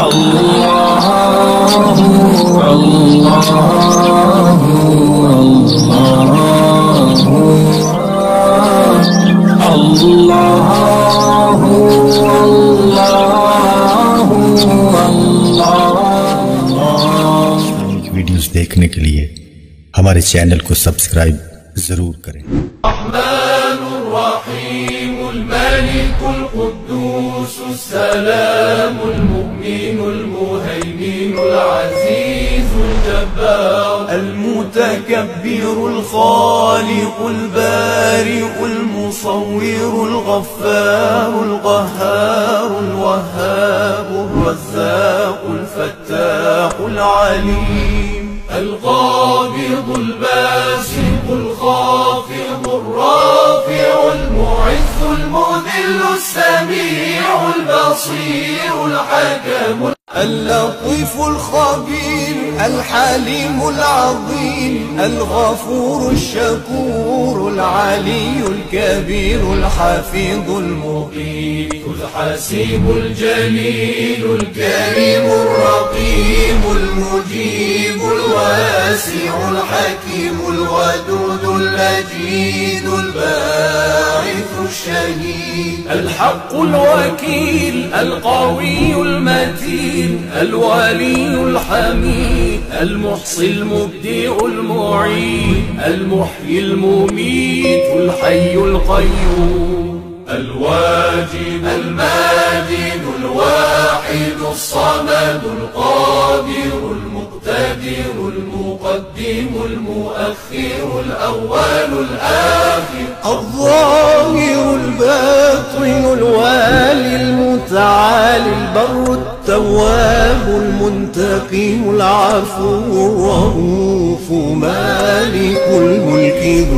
الله الله Islamic videos देखने के लिए हमारे चैनल को सब्सक्राइब जरूर करें। الملك القدوس السلام المؤمن المهيمن العزيز الجبار المتكبر الخالق البارئ المصور الغفار القهار الوهاب الرزاق الفتاح العليم القابض الباسط الخافض الرافع المعز المذل السميع البصير الحكم اللطيف الخبير الحليم العظيم الغفور الشكور العلي الكبير الحفيظ المقيت الحسيب الجليل الكريم الرقيب المجيب الواسع الحكيم الودود اللذيذ الباعث الشهيد الحق الوكيل القوي المتين الولي الحميد المحصي المبدئ المعيد المحيي المميت الحي القيوم الواجد الماجد الواحد الصمد القادر المقتدر المقدم المؤخر الأول الآخر الظاهر الباطن الوالي المتعالي البر التواب المنتقم العفو الرؤوف مالك الملك ذو